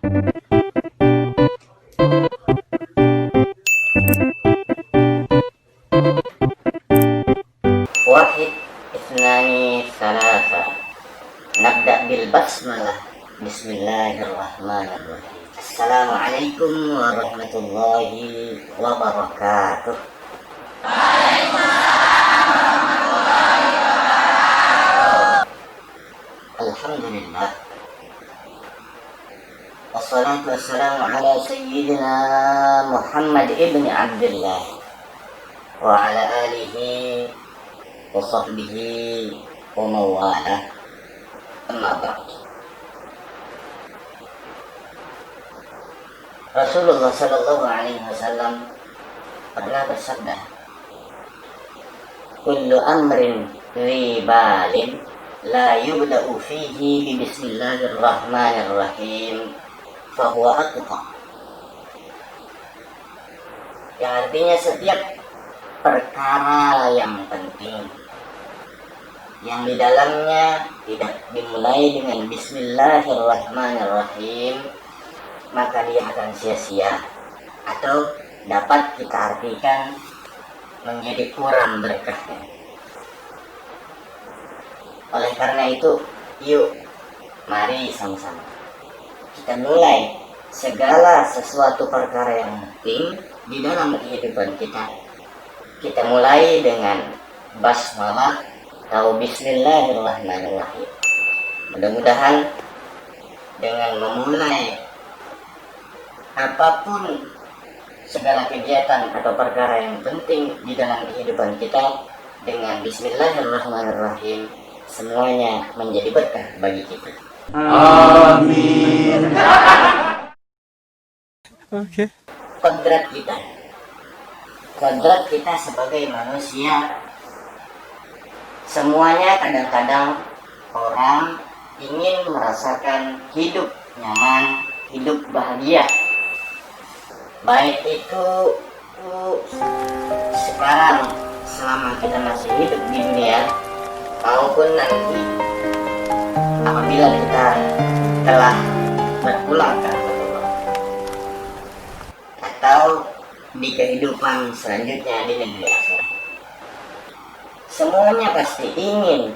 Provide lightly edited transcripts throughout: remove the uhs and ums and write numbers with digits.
Wahid, isnani, salasa. Nabda bil basmalah. Bismillahirrahmanirrahim. Assalamualaikum warahmatullahi wabarakatuh. Alhamdulillah. Wassalatu wassalamu ala sayyidina Muhammad ibn Abdullah wa ala alihi wa sahbihi wa mawalah. Amma ba'd. Rasulullah sallallahu alaihi wasallam pernah bersabda, kullu amrin ribalin la yubda'u fihi bi bismillahirrahmanirrahim fahuwa aqta. Yang artinya setiap perkara yang penting yang di dalamnya tidak dimulai dengan bismillahirrahmanirrahim, maka dia akan sia-sia, atau dapat kita artikan menjadi kurang berkahnya. Oleh karena itu, yuk mari sama-sama kita mulai segala sesuatu perkara yang penting di dalam kehidupan kita. Kita mulai dengan basmalah atau bismillahirrahmanirrahim. Mudah-mudahan dengan memulai apapun segala kegiatan atau perkara yang penting di dalam kehidupan kita dengan bismillahirrahmanirrahim, semuanya menjadi berkah bagi kita. Amin. Oke. Kodrat kita sebagai manusia, semuanya kadang-kadang orang ingin merasakan hidup nyaman, hidup bahagia. Baik itu sekarang selama kita masih hidup di dunia, maupun nanti apabila kita telah berpulang ke Allah, atau di kehidupan selanjutnya di negeri akhirat. Semuanya pasti ingin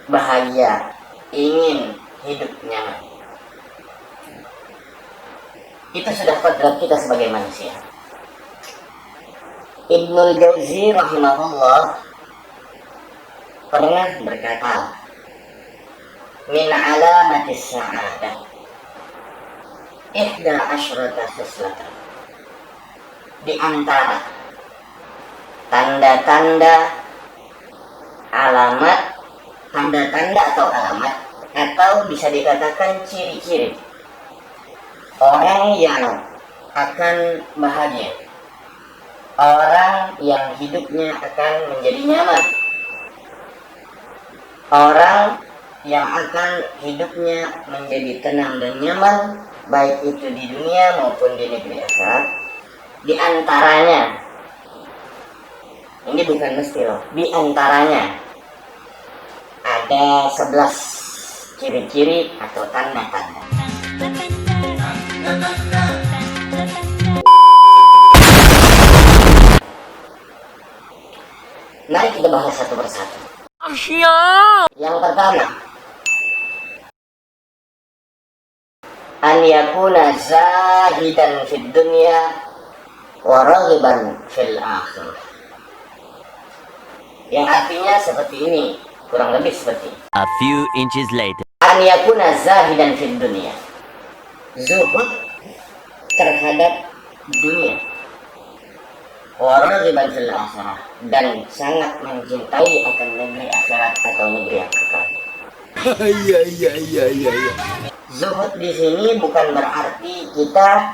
bahagia, ingin hidup nyaman. Itu sudah kodrat kita sebagai manusia. Ibnul Jauzi rahimahullah pernah berkata, min alamatis sa'adah ihda asyrata khislatan. Di antara tanda-tanda atau alamat, atau bisa dikatakan ciri-ciri orang yang akan bahagia, orang yang hidupnya akan menjadi nyaman, orang yang akan hidupnya menjadi tenang dan nyaman, baik itu di dunia maupun di negeri akhirat. Di antaranya, ini bukan mesti loh, di antaranya ada 11 ciri-ciri atau tanda-tanda. Mari kita bahas satu persatu. Yang pertama, an yakuna zahidan fid dunya wa raghiban fil akhirah. Yang artinya seperti ini, kurang lebih seperti ini. A few inches later. An yakuna zahidan fid dunya, zuhud terhadap dunia, wa raghiban fil akhirah, dan sangat mencintai akan negeri akhirat atau negeri yang kekal. Iya. Zuhud di sini bukan berarti kita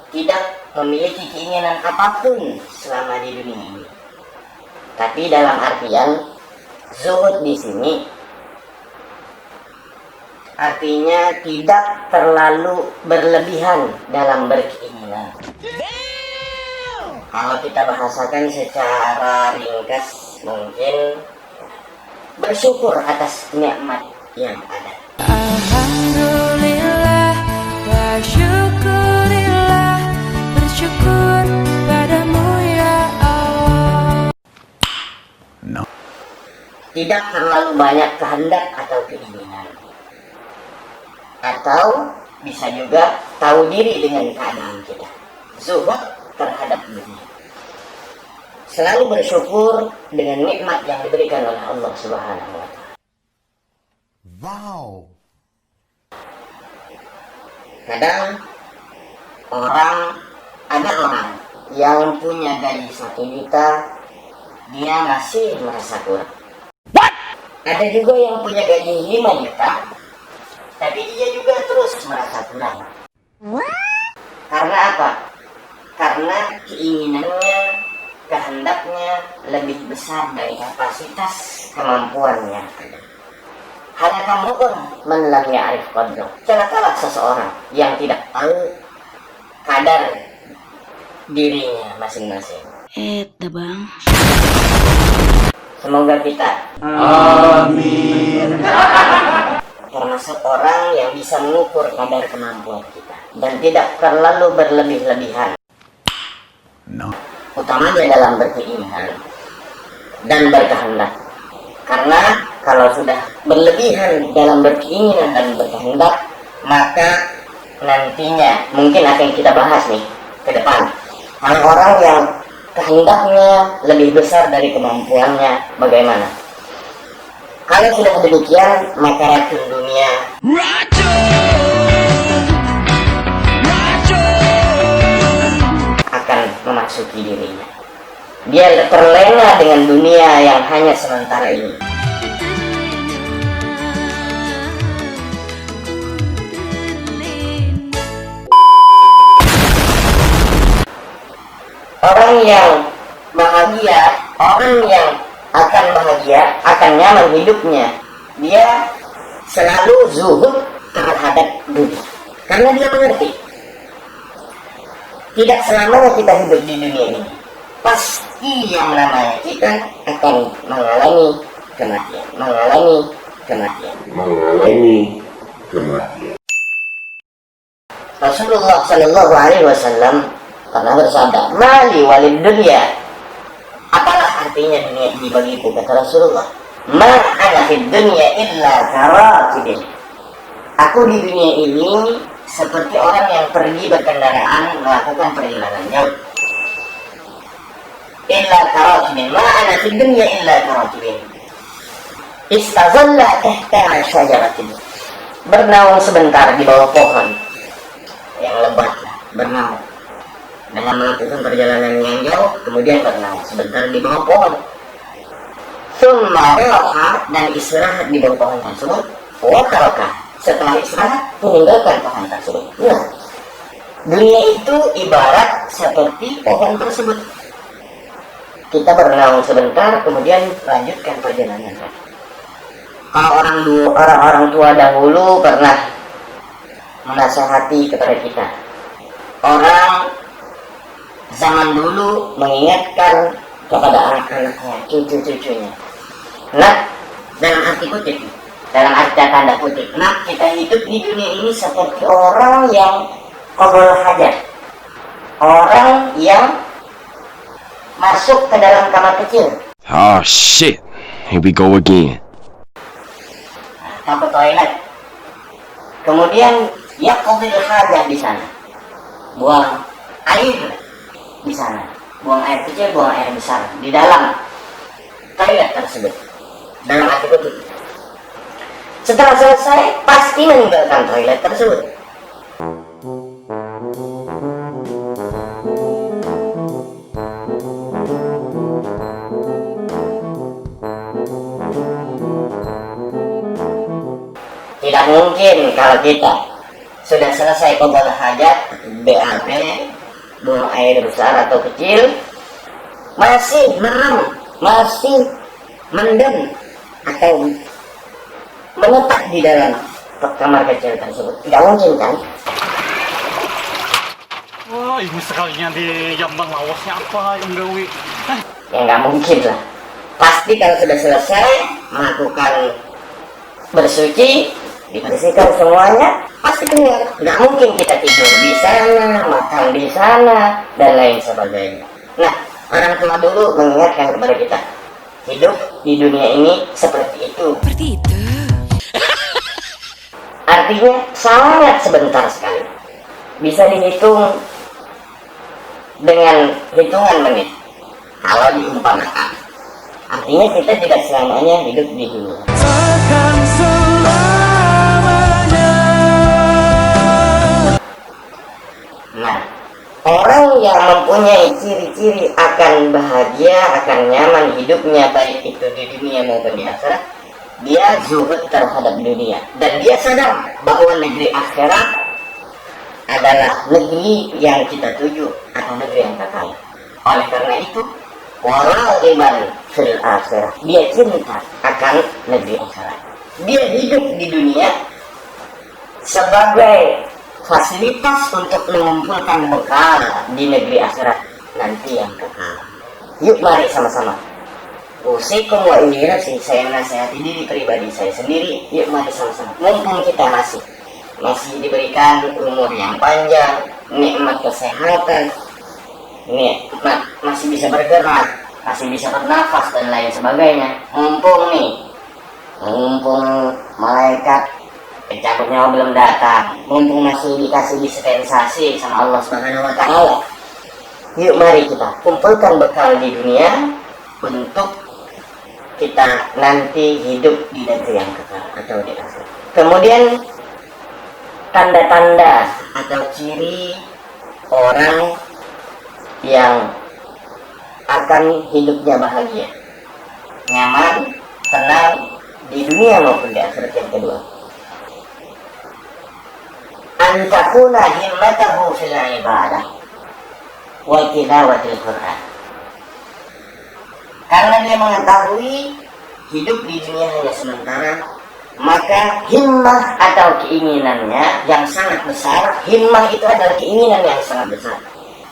tidak memiliki keinginan apapun selama di dunia ini. Tapi dalam artian zuhud di sini artinya tidak terlalu berlebihan dalam berkeinginan. Kalau kita bahasakan secara ringkas, mungkin bersyukur atas nikmat yang ada. Alhamdulillah wa syukur. tidak terlalu banyak kehendak atau keinginan, atau bisa juga tahu diri dengan keadaan kita, zuhud terhadap dunia, selalu bersyukur dengan nikmat yang diberikan oleh Allah Subhanahu wa Ta'ala. Wow. Kadang ada orang yang punya gaji 1 juta, dia masih merasa kurang. Ada juga yang punya gaji 5 juta, tapi dia juga terus merasa kurang. Karena apa? Karena keinginannya, kehendaknya lebih besar dari kapasitas kemampuannya. Hanya kamu man lam ya'rif qadra. Celakalah seseorang yang tidak tahu kadar dirinya masing-masing. Bang. Semoga kita termasuk orang yang bisa mengukur kadar kemampuan kita dan tidak terlalu berlebih-lebihan. Utamanya dalam berkeinginan dan berkehendak. Karena kalau sudah berlebihan dalam berkeinginan dan berkehendak, maka nantinya mungkin akan kita bahas nih ke depan. Orang-orang yang kehendaknya lebih besar dari kemampuannya bagaimana? Kalau sudah demikian, maka racun dunia akan memasuki dirinya. Dia terlena dengan dunia yang hanya sementara ini. Orang yang bahagia, orang yang akan bahagia, akan nyaman hidupnya, dia selalu zuhud terhadap dunia. Karena dia mengerti, tidak selamanya kita hidup di dunia ini. Pasti yang namanya kita akan mengalami kematian. Rasulullah Shallallahu Alaihi Wasallam pernah bersabda, "Mali walid dunya." Apalah artinya dunia ini bagiku, kata Rasulullah. "Ma ana fid dunya illa karatibin." Aku di dunia ini seperti orang yang pergi berkendaraan melakukan perjalanan jauh. Illa karatibin, ma ana fid dunya illa karatibin. Istazalla tahta syajaratin. Bernaung sebentar di bawah pohon yang lebat, bernaung. Dengan melakukan perjalanan yang jauh, kemudian bernaung sebentar di bawah pohon. Summa raha, dan istirahat di bawah pohon tersebut. Wataraka, setelah istirahat meninggalkan pohon tersebut. Nah, dunia itu ibarat seperti pohon tersebut. Kita bernaung sebentar, kemudian lanjutkan perjalanan. Kalau orang-orang tua dahulu pernah menasihati kepada kita. Orang zaman dulu mengingatkan kepada anak-anaknya, cucu-cucunya. Nah, dalam arti kutip, dalam arti tanda kutip, nah kita hidup di dunia ini seperti orang yang qadul hajat, orang yang masuk ke dalam kamar kecil. Oh shit, here we go again. Ke toilet, kemudian ya qadul hajat di sana, buang air di sana, buang air kecil, buang air besar di dalam toilet tersebut. Dalam arti kutip, setelah selesai pasti meninggalkan toilet tersebut. Tidak mungkin kalau kita sudah selesai qadul hajat, BAB, buang air besar atau kecil, masih merem, masih mendem atau menetap di dalam kamar kecil tersebut. Tidak mungkin kan? Wah, ini sekalinya di jamban lawasnya apa yang gawe? Ya nggak mungkin lah. Pasti kalau sudah selesai melakukan bersuci, dibersihkan semuanya, pasti keluar. Nggak mungkin kita tidur di sana, makan di sana, dan lain sebagainya. Nah, orang tua dulu mengingatkan kepada kita, hidup di dunia ini seperti itu. Seperti itu. Artinya sangat sebentar sekali. Bisa dihitung dengan hitungan menit kalau diumpamakan. Artinya kita tidak selamanya hidup di dunia. Nah, orang yang mempunyai ciri-ciri akan bahagia, akan nyaman hidupnya baik itu di dunia maupun di akhirat, dia zuhud terhadap dunia dan dia sadar bahwa negeri akhirat adalah negeri yang kita tuju atau negeri yang kekal. Oleh karena itu, walau iman fil akhirat, dia cinta akan negeri akhirat. Dia hidup di dunia sebagai fasilitas untuk mengumpulkan bekal di negeri akhirat nanti yang kekal. Yuk mari sama-sama. Usikum wa ini nafsi, saya menasihati diri pribadi saya sendiri. Yuk mari sama-sama. Mumpung kita masih diberikan umur yang panjang, nikmat kesehatan, nikmat masih bisa bergerak, masih bisa bernafas dan lain sebagainya. Mumpung malaikat pencabut nyawa belum datang, mumpung masih dikasih dispensasi sama Allah Subhanahu wa Ta'ala. Yuk mari kita kumpulkan bekal di dunia untuk kita nanti hidup di negeri yang kekal atau di akhirat. Kemudian tanda-tanda atau ciri orang yang akan hidupnya bahagia, nyaman, tenang di dunia maupun di akhirat yang kedua. Antakuna himmatahu fil ibadah wa tilawatil Quran. Karena dia mengetahui hidup di dunia hanya sementara, maka himmah atau keinginannya yang sangat besar. Himmah itu adalah keinginan yang sangat besar.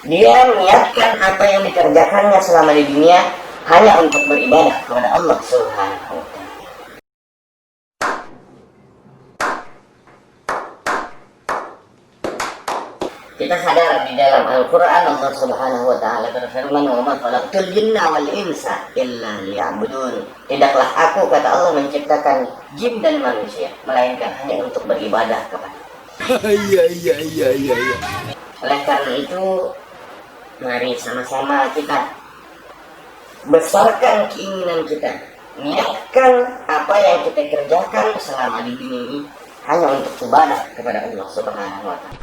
Dia niatkan apa yang dikerjakannya selama di dunia hanya untuk beribadah kepada Allah Subhanahu wa Ta'ala. Kita sadar di dalam Al-Quran Allah Subhanahu wa Ta'ala berfirman, "Wa ma khalaqtul jinna wal insa illa liya'budun." Tidaklah aku, kata Allah, menciptakan jin dan manusia melainkan hanya untuk beribadah kepada. Oleh karena itu, mari sama-sama kita besarkan keinginan kita, niatkan apa yang kita kerjakan selama di dunia ini hanya untuk ibadah kepada Allah Subhanahu wa Ta'ala.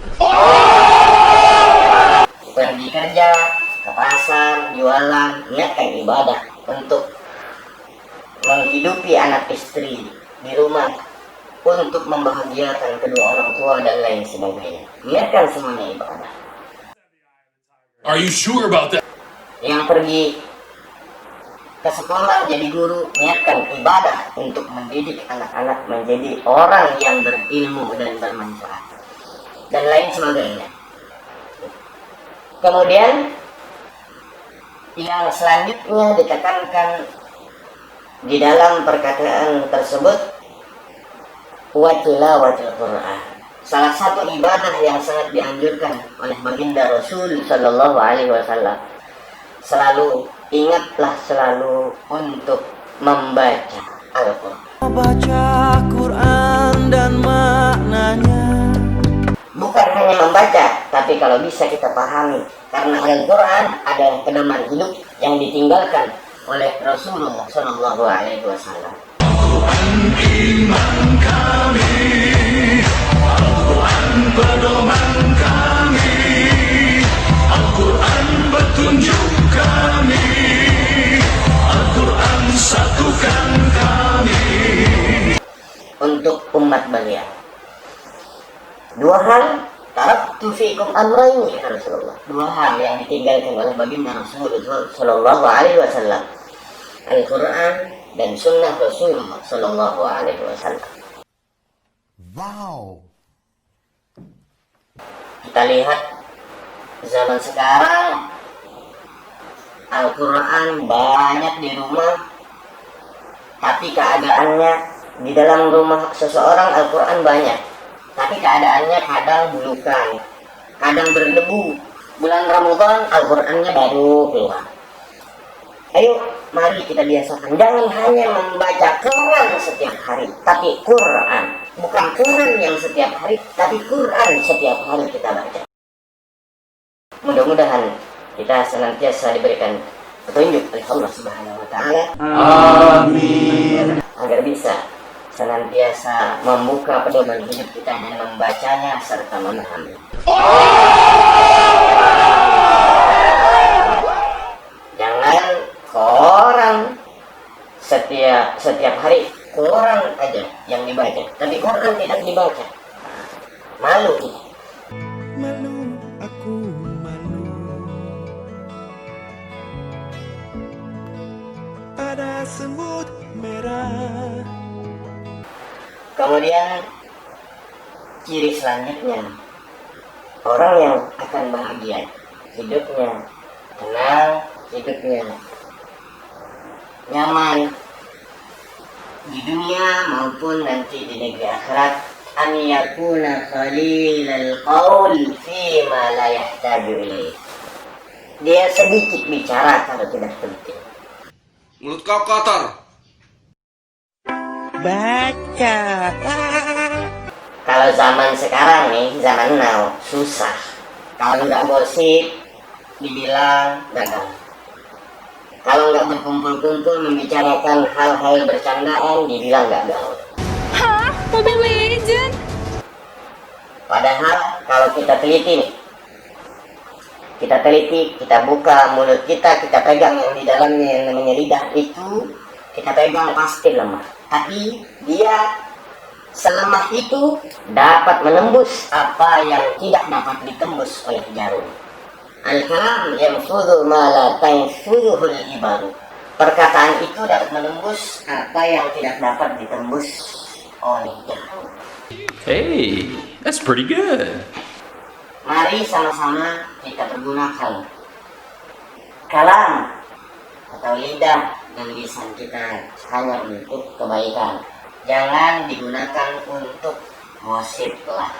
Pergi kerja, ke pasar, jualan, niatkan ibadah untuk menghidupi anak istri di rumah, untuk membahagiakan kedua orang tua dan lain sebagainya. Niatkan semuanya ibadah. Are you sure about that? Yang pergi ke sekolah jadi guru, niatkan ibadah untuk mendidik anak-anak menjadi orang yang berilmu dan bermanfaat dan lain sebagainya. Kemudian yang selanjutnya ditekankan di dalam perkataan tersebut, wa tilawatil Quran. Salah satu ibadah yang sangat dianjurkan oleh baginda Rasul Sallallahu Alaihi Wasallam, selalu ingatlah selalu untuk membaca Al-Quran. Baca Quran dan maknanya. Bukan hanya membaca, tapi kalau bisa kita pahami, karena Al-Quran adalah pedoman hidup yang ditinggalkan oleh Rasulullah Sallallahu Alaihi Wasallam. Al-Quran iman kami, Al-Quran pedoman kami, Al-Quran petunjuk kami, Al-Quran satukan kami. Untuk umat beliau, dua hal, taraktu fiikum amrayni, kata Rasulullah. Dua hal yang ditinggalkan oleh baginda Rasulullah Sallallahu Alaihi Wasallam, Al-Quran dan Sunnah Rasulullah Sallallahu Alaihi Wasallam. Wow. Kita lihat zaman sekarang, Al-Quran banyak di rumah, tapi keadaannya di dalam rumah seseorang Al-Quran banyak, tapi keadaannya kadang bulukan, kadang berdebu. Bulan Ramadan Al-Qurannya baru keluar. Ayo, mari kita biasakan. Jangan hanya membaca Quran setiap hari, tapi Quran. Bukan Quran yang setiap hari, tapi Quran setiap hari kita baca. Mudah-mudahan kita senantiasa diberikan petunjuk oleh Allah Subhanahu wa Ta'ala. Amin. Agar bisa senantiasa membuka pedoman hidup kita dan membacanya serta memahami. Jangan Quran setiap hari Quran aja yang dibaca, tapi Quran tidak dibaca. Malu kita. Malu, aku malu. Ada semut merah. Kemudian ciri selanjutnya, orang yang akan bahagia hidupnya, tenang hidupnya, nyaman di dunia maupun nanti di negeri akhirat, an yakuna khalilal qaul fi ma la yahtaju ilaih. Dia sedikit bicara kalau tidak penting. Mulut kau kotor. Baca. Kalau zaman sekarang nih, zaman now, susah. Kalau nggak gosip, dibilang gagal. Kalau nggak berkumpul-kumpul membicarakan hal-hal bercandaan, dibilang gagal. Hah? Mobile Legend? Padahal kalau kita teliti nih, kita buka mulut kita pegang yang di dalamnya yang namanya lidah itu, kita pegang pasti lemah. Tapi dia selemah itu dapat menembus apa yang tidak dapat ditembus oleh jarum. Al-kalam yanfudhu ma la tanfudhuhul ibaru. Perkataan itu dapat menembus apa yang tidak dapat ditembus oleh jarum. Hey, that's pretty good. Mari sama-sama kita pergunakan kalam atau lidah dan lisan kita hanya untuk kebaikan. Jangan digunakan untuk gosip lah,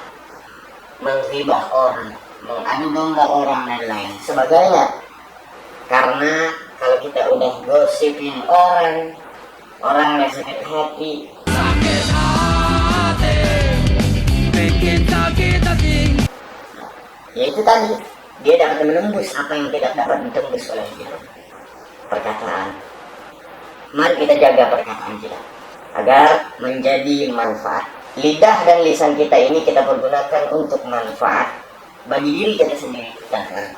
menghibah orang, mengadu domba orang dan lain sebagainya. Karena kalau kita udah gosipin orang yang sakit hati, ya itu tadi, dia dapat menembus apa yang tidak dapat ditembus oleh jarum. Perkataan. Mari kita jaga perkataan kita agar menjadi manfaat. Lidah dan lisan kita ini kita pergunakan untuk manfaat bagi diri kita sendiri dan orang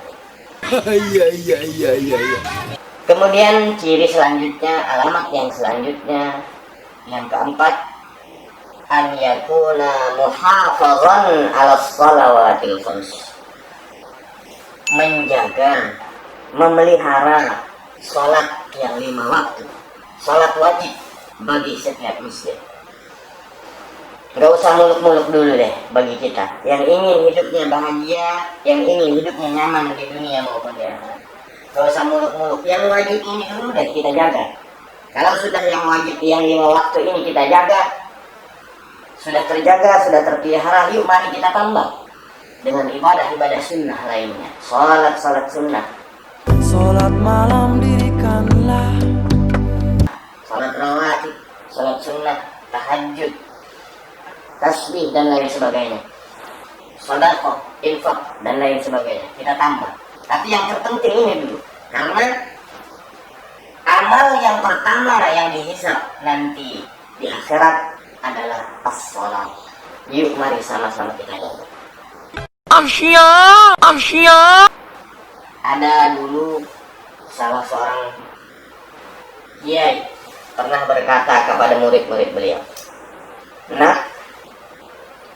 lain. Kemudian ciri selanjutnya, alamat yang selanjutnya, yang keempat, an yakuna muhafazan ala shalawatil khams. Menjaga, memelihara sholat yang 5 waktu, sholat wajib bagi setiap muslim. Gak usah muluk-muluk dulu deh bagi kita yang ingin hidupnya bahagia, yang ingin hidupnya nyaman di dunia maupun di akhirat. Gak usah muluk-muluk, yang wajib ini dulu deh kita jaga. Kalau sudah yang wajib yang 5 waktu ini kita jaga, sudah terjaga, sudah terpelihara, yuk mari kita tambah dengan ibadah-ibadah sunnah lainnya. Salat sunnah, Salat malam dirikanlah. salat rawatib, salat sunnah, tahajud, tasbih dan lain sebagainya, sedekah, infak dan lain sebagainya. Kita tambah. Tapi yang terpenting ini dulu, karena amal yang pertama yang dihisab nanti di akhirat adalah as-salat. Yuk mari sama-sama kita jaga. Ada dulu salah seorang kiai pernah berkata kepada murid-murid beliau, "Nah,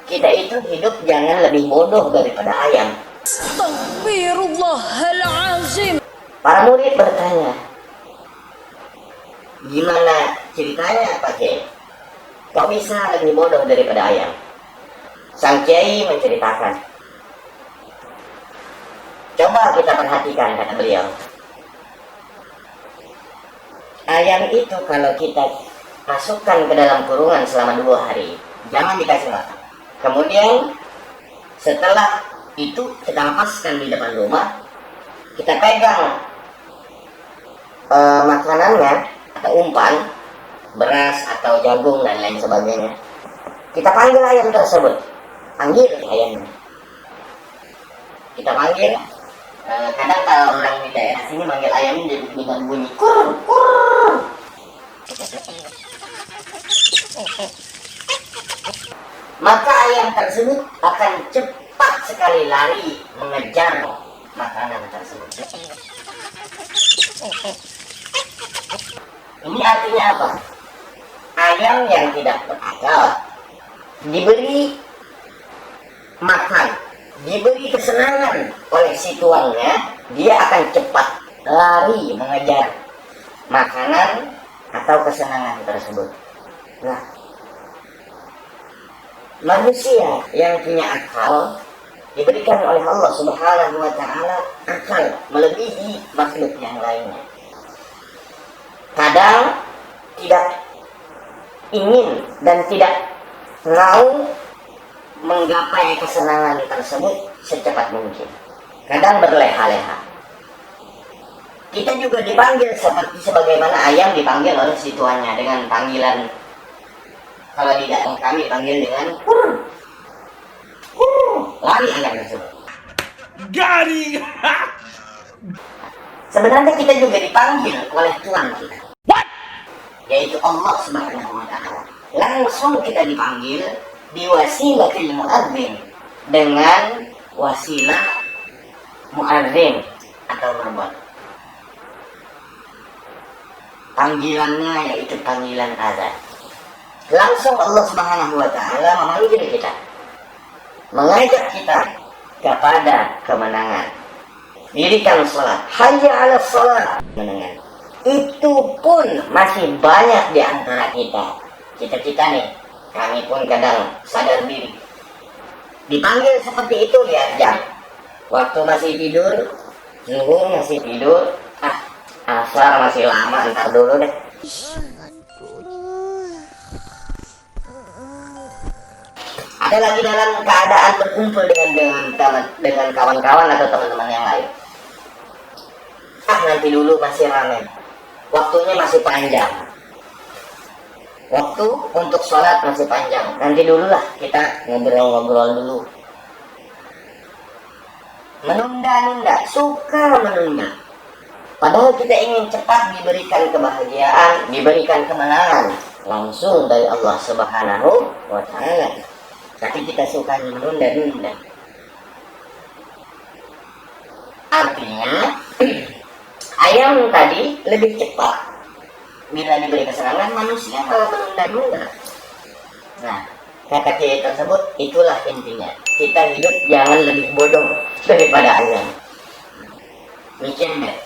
kita itu hidup jangan lebih bodoh daripada ayam." Astaghfirullahalazim. Para murid bertanya, "Gimana ceritanya Pak Kiai? Kok bisa lebih bodoh daripada ayam?" Sang Kiai menceritakan, "Coba kita perhatikan," kata beliau. "Ayam itu kalau kita masukkan ke dalam kurungan selama 2 hari, jangan dikasih makan. Kemudian setelah itu kita lepaskan di depan rumah, kita pegang makanannya atau umpan, beras atau jagung dan lain sebagainya, kita panggil ayam tersebut. Panggil ayamnya. Kita panggil. Kadang kalau orang di daerah sini manggil ayamnya dengan bunyi kur kur. Maka ayam tersebut akan cepat sekali lari mengejar makanan tersebut. Ini artinya apa? Ayam yang tidak berakal diberi makan, diberi kesenangan oleh si tuannya, dia akan cepat lari mengejar makanan atau kesenangan tersebut. Nah, manusia yang punya akal diberikan oleh Allah Subhanahu wa Ta'ala akal melebihi makhluk yang lainnya. Kadang tidak ingin dan tidak mau menggapai kesenangan tersebut secepat mungkin. Kadang berleha-leha. Kita juga dipanggil seperti sebagaimana ayam dipanggil oleh si tuannya dengan panggilan, kalau di daerah kami panggil dengan kur. Lari ayam tersebut. Garing. Sebenarnya kita juga dipanggil oleh Tuhan kita. Yaitu Allah Subhanahu wa Ta'ala. Langsung kita dipanggil biwasilatil muadzin, dengan wasilah muadzin atau berbot. Panggilannya yaitu panggilan azan. Langsung Allah Subhanahu wa Ta'ala memanggil kita, mengajak kita kepada kemenangan. Dirikan salat, hayya 'alas salat, mendengar. Itu pun masih banyak di antara kita nih, kami pun kadang sadar diri dipanggil seperti itu, lihat jam, waktu masih tidur, zuhur masih tidur, asar masih lama, ntar dulu deh. Ada lagi dalam keadaan berkumpul dengan kawan-kawan atau teman-teman yang lain. Nanti dulu masih ramai, waktunya masih panjang, waktu untuk sholat masih panjang, nanti dulu lah kita ngobrol-ngobrol dulu. Menunda-nunda, suka menunda. Padahal kita ingin cepat diberikan kebahagiaan, diberikan kemenangan langsung dari Allah Subhanahu wa Ta'ala. Tapi kita suka menunda-nunda. Artinya ayam tadi lebih cepat bila diberi kesenangan, manusia kalau menunda-nunda. Nah, kata kiai tersebut itulah intinya. Kita hidup jangan lebih bodoh daripada ayam. Mikir deh,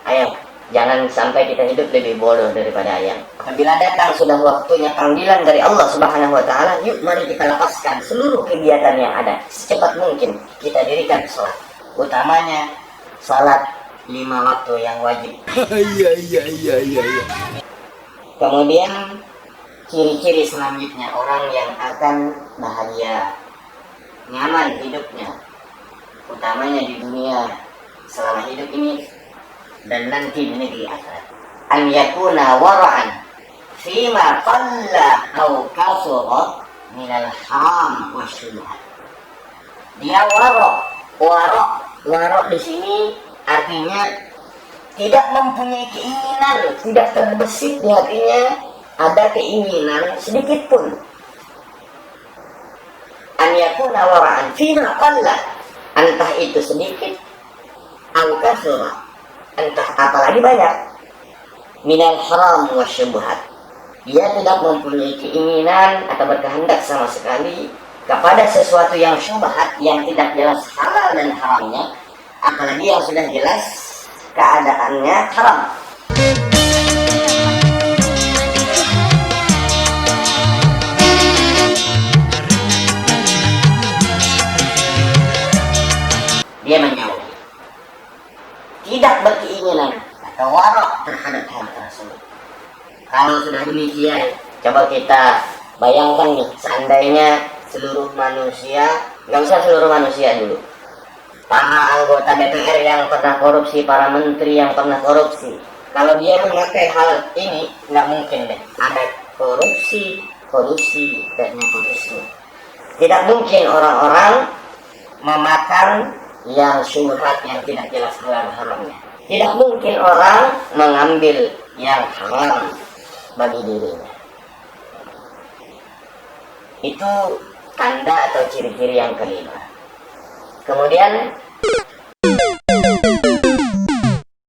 ayam, jangan sampai kita hidup lebih bodoh daripada ayam. Apabila datang sudah waktunya panggilan dari Allah Subhanahu wa Ta'ala, yuk mari kita lepaskan seluruh kegiatan yang ada. Secepat mungkin kita dirikan sholat, utamanya sholat 5 waktu yang wajib. Kemudian ciri-ciri selanjutnya orang yang akan bahagia, nyaman hidupnya, utamanya di dunia selama hidup ini dan nanti di negeri akhirat. An yakuna wara'an fima qalla aw kasura minal haram wa syubhat. Dia warok di sini artinya tidak mempunyai keinginan, tidak terbesit di hatinya ada keinginan sedikit pun. An yakuna wara'an fima qalla, entah itu sedikit aw kasura, entah apalagi banyak, minal haram wa syubhat. Dia tidak mempunyai keinginan atau berkehendak sama sekali kepada sesuatu yang syubhat, yang tidak jelas halal dan haramnya, apalagi yang sudah jelas keadaannya haram. Dia menjauh, tidak berkeinginan atau warok terhadap hal tersebut. Kalau sudah demikian, coba kita bayangkan nih, seandainya seluruh manusia, nggak usah seluruh manusia dulu, para anggota DPR yang pernah korupsi, para menteri yang pernah korupsi, Kalau dia memakai hal ini, nggak mungkin deh ada korupsi, kayaknya korupsi. Tidak mungkin orang-orang memakan yang syubhat yang tidak jelas haramnya. Tidak mungkin orang mengambil yang haram bagi dirinya. Itu tanda atau ciri-ciri yang kelima. Kemudian